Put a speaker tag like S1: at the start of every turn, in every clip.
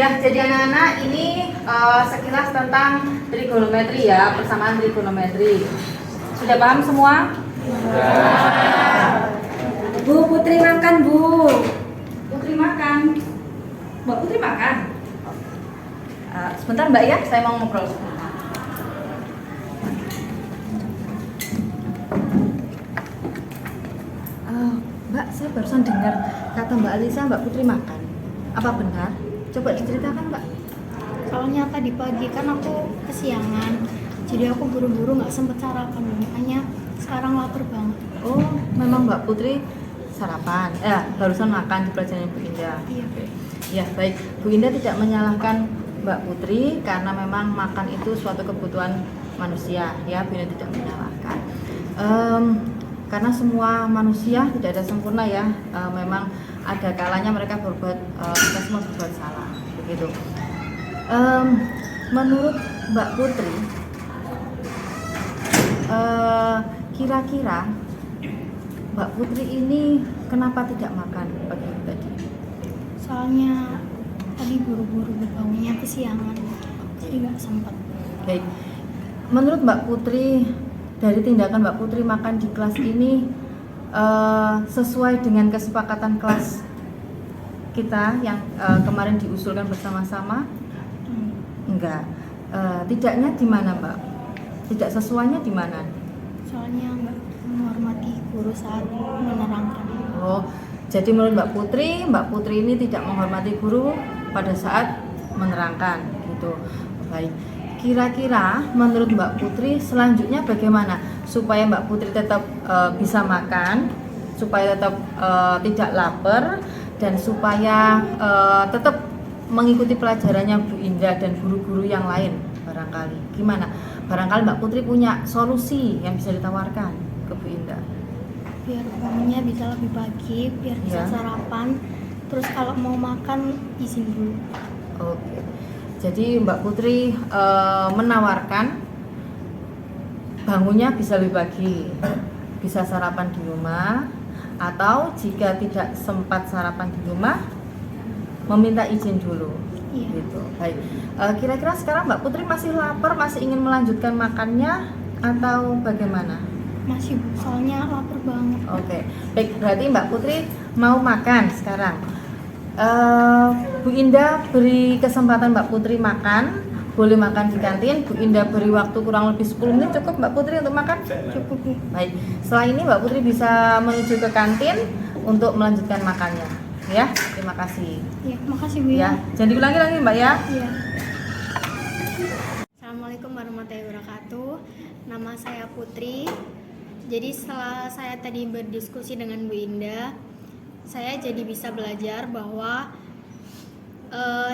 S1: Ya, jadi anak-anak ini sekilas tentang trigonometri ya, persamaan trigonometri. Sudah paham semua?
S2: Sudah.
S3: Bu, Putri makan, Bu.
S1: Putri makan. Mbak Putri makan. Sebentar Mbak ya, saya mau ngobrol sebentar. Mbak, saya barusan dengar kata Mbak Alisa Mbak Putri makan. Apa benar? Coba diceritakan Mbak.
S3: Soalnya tadi pagi kan aku kesiangan, jadi aku buru-buru nggak sempet sarapan, makanya sekarang lapar banget.
S1: Oh, memang Mbak Putri sarapan. Barusan makan di pelajaran Bu Indah.
S3: Iya.
S1: Ya, baik. Bu Indah tidak menyalahkan Mbak Putri karena memang makan itu suatu kebutuhan manusia, ya. Bu Indah tidak menyalahkan. Karena semua manusia tidak ada sempurna ya. Memang ada kalanya mereka kita semua berbuat salah, begitu. Menurut Mbak Putri, kira-kira Mbak Putri ini kenapa tidak makan pagi tadi?
S3: Soalnya tadi buru-buru bangunnya kesiangan, jadi nggak sempat.
S1: Baik, menurut Mbak Putri, dari tindakan Mbak Putri makan di kelas ini sesuai dengan kesepakatan kelas kita yang kemarin diusulkan bersama-sama? Enggak. Tidaknya di mana Mbak? Tidak sesuainya di mana?
S3: Soalnya nggak menghormati guru saat menerangkan.
S1: Oh, jadi menurut Mbak Putri ini tidak menghormati guru pada saat menerangkan, gitu. Baik. Kira-kira menurut Mbak Putri selanjutnya bagaimana supaya Mbak Putri tetap bisa makan, supaya tetap tidak lapar, dan supaya tetap mengikuti pelajarannya Bu Indah dan guru-guru yang lain barangkali. Gimana? Barangkali Mbak Putri punya solusi yang bisa ditawarkan ke Bu Indah.
S3: Biar bangunnya bisa lebih pagi, biar bisa
S1: Ya.
S3: sarapan. Terus kalau mau makan izin dulu.
S1: Oke. Jadi Mbak Putri menawarkan bangunnya bisa lebih pagi, bisa sarapan di rumah, atau jika tidak sempat sarapan di rumah, meminta izin dulu.
S3: Iya.
S1: Gitu. Baik. Kira-kira sekarang Mbak Putri masih lapar, masih ingin melanjutkan makannya, atau bagaimana?
S3: Masih, Bu, soalnya lapar banget.
S1: Oke. Baik. Berarti Mbak Putri mau makan sekarang. Bu Indah beri kesempatan Mbak Putri makan, boleh makan di kantin. Bu Indah beri waktu kurang lebih 10 menit, cukup Mbak Putri untuk makan?
S3: Cukup, Bu.
S1: Baik, setelah ini Mbak Putri bisa menuju ke kantin untuk melanjutkan makannya. Ya, terima kasih.
S3: Ya, makasih Bu
S1: Ya,
S3: ya.
S1: jangan diulangi lagi Mbak ya.
S3: Iya. Assalamualaikum warahmatullahi wabarakatuh. Nama saya Putri. Jadi setelah saya tadi berdiskusi dengan Bu Indah, saya jadi bisa belajar bahwa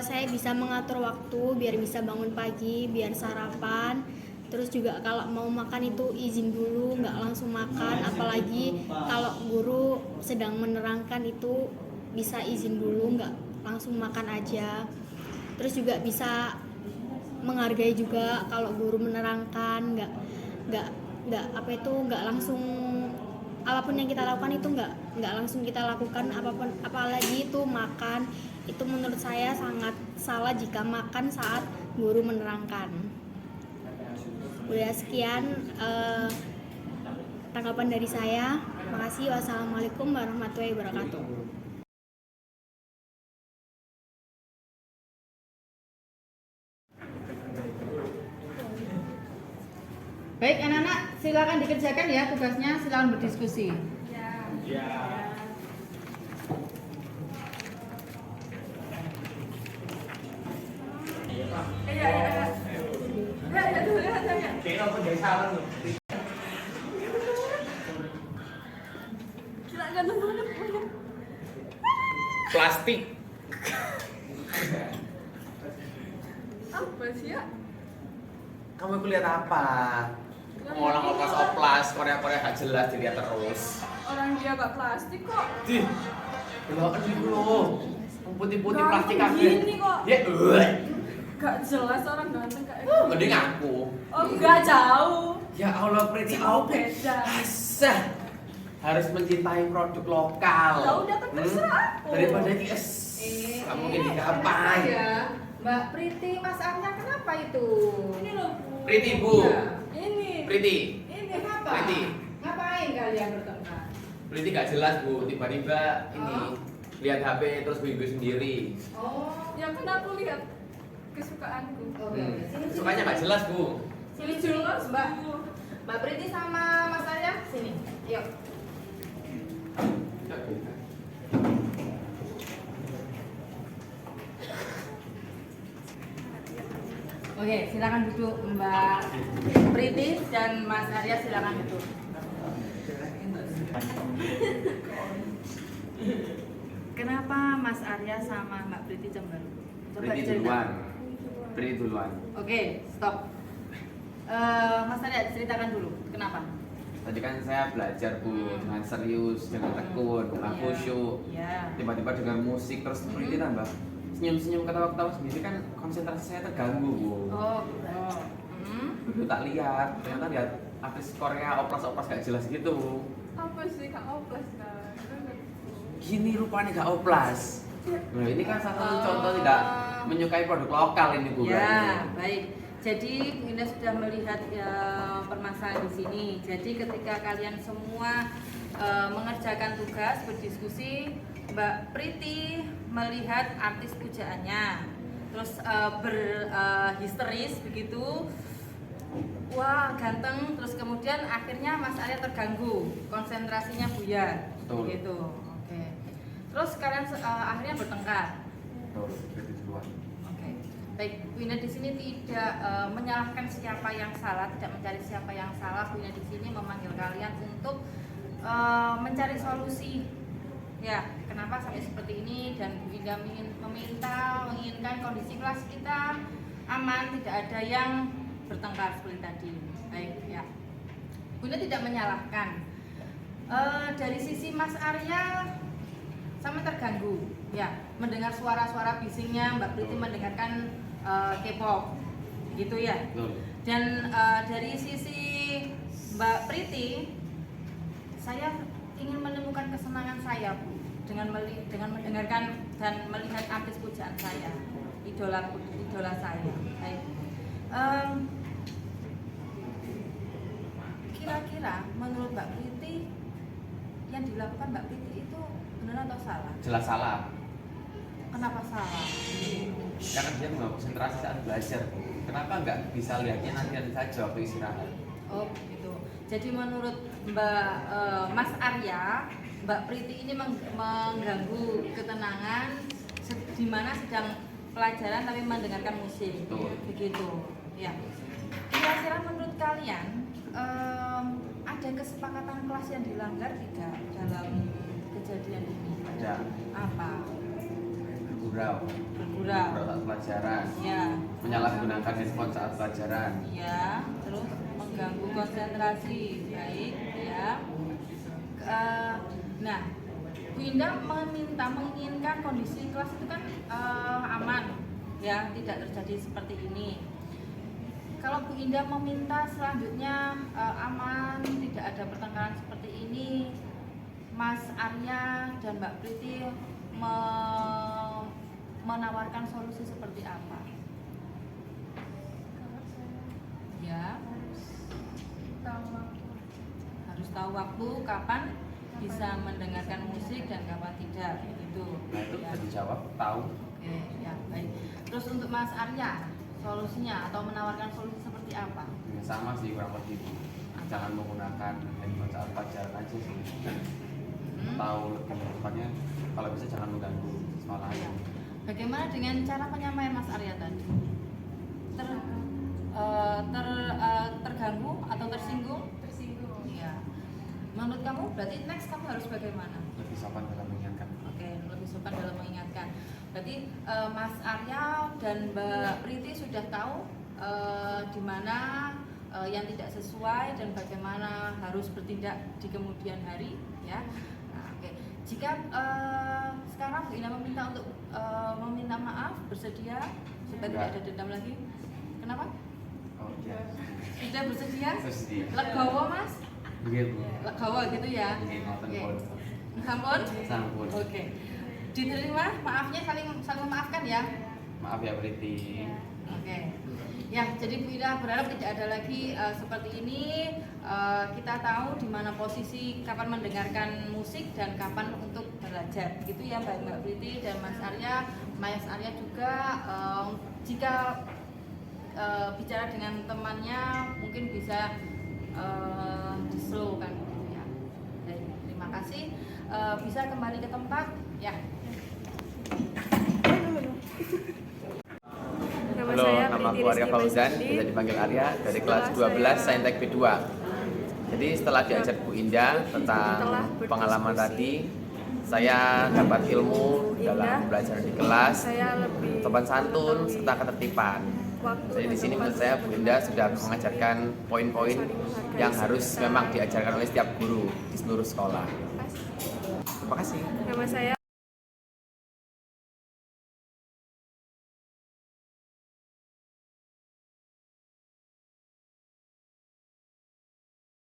S3: saya bisa mengatur waktu biar bisa bangun pagi, biar sarapan. Terus juga kalau mau makan itu izin dulu, nggak langsung makan. Apalagi kalau guru sedang menerangkan itu bisa izin dulu, nggak langsung makan aja. Terus juga bisa menghargai juga kalau guru menerangkan, nggak langsung, apapun yang kita lakukan itu nggak langsung kita lakukan, apalagi itu makan. Itu menurut saya sangat salah jika makan saat guru menerangkan. Udah sekian tanggapan dari saya. Makasih. Wassalamualaikum warahmatullahi wabarakatuh.
S1: Baik anak-anak, silakan dikerjakan ya tugasnya, silakan berdiskusi.
S2: Plastik.
S4: Apa sih ya?
S2: Kamu kuliah apa? Ngolang oplas, Korea gak jelas dilihat terus.
S4: Orang dia gak plastik kok.
S2: Dih, belok dulu loh. Putih-putih
S4: Ganteng
S2: plastik kabeh.
S4: gini kok.
S2: Ya,
S4: Gak jelas orang ganteng kayak
S2: mending aku.
S4: Oh enggak, jauh.
S2: Ya Allah, pretty
S4: Jauh
S2: open.
S4: beda.
S2: Asah. Harus mencintai produk lokal.
S4: Ya udah, kan terserah aku.
S2: Daripada kamu gini
S4: Enak
S2: gampang.
S4: ya.
S1: Mbak Priti, Mas Arya kenapa itu?
S4: Ini loh Bu.
S2: Priti, Bu.
S1: Iya.
S4: Ini.
S2: Priti,
S4: Ini.
S1: Kenapa?
S2: Priti.
S1: Ngapain kalian bertengkar?
S2: Priti gak jelas Bu, tiba-tiba ini
S1: Oh.
S2: lihat HP terus ibu sendiri.
S1: Oh,
S4: Ya kan aku lihat kesukaanku.
S1: oke. Sini, sini,
S2: Sukanya
S1: sini.
S2: gak jelas Bu.
S1: Sini, sini, Mbak. Mbak Priti sama Mas Arya, sini. Yuk. Oke, silakan duduk Mbak Priti dan Mas Arya, silakan duduk. Kenapa Mas Arya sama Mbak Priti cemberut? Coba
S2: Priti
S1: cerita.
S2: duluan. Priti duluan.
S1: Oke, stop. Mas Arya ceritakan dulu, kenapa?
S2: Tadi kan saya belajar Bu dengan serius, dengan tekun, dengan
S1: Iya.
S2: khusyuk.
S1: Iya.
S2: Tiba-tiba dengan musik terus Priti tambah senyum-senyum ketawa-ketawa sendiri kan konsentrasi saya terganggu Bu.
S1: Oh, oh.
S2: Begitu tak lihat, ternyata lihat artis Korea oplas-oplas gak jelas gitu.
S4: Apa sih Kak Oplas kan?
S2: Gini rupanya gak oplas. Nah ini kan salah satu contoh tidak menyukai produk lokal ini Bu.
S1: Ya, baik. Jadi Bu Indah sudah melihat ya, permasalahan di sini. Jadi ketika kalian semua mengerjakan tugas berdiskusi, Mbak Priti melihat artis pujaannya, terus berhisteris begitu. Wah ganteng, terus kemudian akhirnya Mas Arya terganggu, konsentrasinya buyar,
S2: Betul.
S1: gitu. Oke. Terus kalian akhirnya bertengkar.
S2: Betul, Priti duluan.
S1: Oke, baik. Bu Ina di sini tidak menyalahkan siapa yang salah, tidak mencari siapa yang salah. Bu Ina di sini memanggil kalian untuk mencari solusi. Ya, kenapa sampai seperti ini? Dan Bu Ina menginginkan kondisi kelas kita aman, tidak ada yang bertengkar seperti tadi. Baik, ya. Bu Ina tidak menyalahkan. Dari sisi Mas Arya sama terganggu, ya, mendengar suara-suara bisingnya Mbak Priti mendengarkan K-pop, gitu ya.
S2: Betul.
S1: Dan dari sisi Mbak Priti, saya ingin menemukan kesenangan saya Bu dengan mendengarkan dan melihat artis pujaan saya, idola saya. Baik. Kira-kira menurut Mbak Priti yang dilakukan Mbak Priti itu benar atau salah?
S2: Jelas salah.
S1: Kenapa salah?
S2: Karena dia nggak konsentrasi saat belajar Bu. Kenapa nggak bisa lihatnya nanti saja waktu istirahat?
S1: Oh begitu. Jadi menurut Mas Arya, Mbak Priti ini mengganggu ketenangan di mana sedang pelajaran tapi mendengarkan musik.
S2: Betul.
S1: Begitu. Ya. Kira-kira menurut kalian ada kesepakatan kelas yang dilanggar tidak dalam kejadian ini?
S2: Ada.
S1: Apa?
S2: Bergurau saat pelajaran,
S1: Ya.
S2: menyalahgunakan handphone saat pelajaran.
S1: Ya, terus mengganggu konsentrasi, baik, ya. Nah, Bu Indah menginginkan kondisi kelas itu kan aman, ya, tidak terjadi seperti ini. Kalau Bu Indah meminta selanjutnya aman, tidak ada pertengkaran seperti ini, Mas Arya dan Mbak Priti menawarkan solusi seperti apa? Ya, harus tahu waktu kapan bisa mendengarkan musik dan kapan tidak, gitu.
S2: Nah itu
S1: Ya.
S2: bisa dijawab, tahu.
S1: Oke, ya baik. Terus untuk Mas Arya, solusinya atau menawarkan solusi seperti apa?
S2: Ya, sama sih kurang lebih. Jangan menggunakan handphone saat pelajaran aja sih. Tahu lebih tepatnya, kalau bisa jangan mengganggu sekolah.
S1: Ya. Bagaimana dengan cara penyampaian Mas Arya tadi? Terganggu atau tersinggung?
S4: Tersinggung.
S1: Iya. Menurut kamu berarti next kamu harus bagaimana?
S2: Lebih sopan dalam mengingatkan.
S1: Oke, lebih sopan dalam mengingatkan. Berarti Mas Arya dan Mbak Priti sudah tahu di mana yang tidak sesuai dan bagaimana harus bertindak di kemudian hari, ya. Nah, oke. Jika sekarang Bu Ina meminta untuk meminta maaf, bersedia supaya tidak ada dendam lagi. Kenapa?
S2: Oh iya.
S1: Sudah bersedia?
S2: Bersedia.
S1: Legowo Mas?
S2: Begitu.
S1: Legowo gitu ya.
S2: Oke, ngoten
S1: Oke.
S2: pun.
S1: Sampun?
S2: Sampun.
S1: Oke. Diterima, maafnya saling memaafkan ya.
S2: Maaf ya Priti.
S1: Oke. Ya, jadi Bu Ida berharap tidak ada lagi seperti ini. Kita tahu di mana posisi kapan mendengarkan musik dan kapan untuk belajar. Gitu ya Mbak Priti dan Mas Arya juga jika bicara dengan temannya mungkin bisa di slow kan gitu ya. Baik, terima kasih. Bisa kembali ke tempat ya.
S2: Halo, nama aku Arya Fauzan, bisa dipanggil Arya, dari kelas 12 Saintek B2. Jadi setelah diajar Bu Indah tentang pengalaman tadi, saya dapat ilmu dalam belajar di kelas, sopan santun, serta ketertiban. Jadi di sini menurut saya Bu Indah sudah mengajarkan poin-poin yang harus memang diajarkan oleh setiap guru di seluruh sekolah. Terima kasih.
S5: Nama saya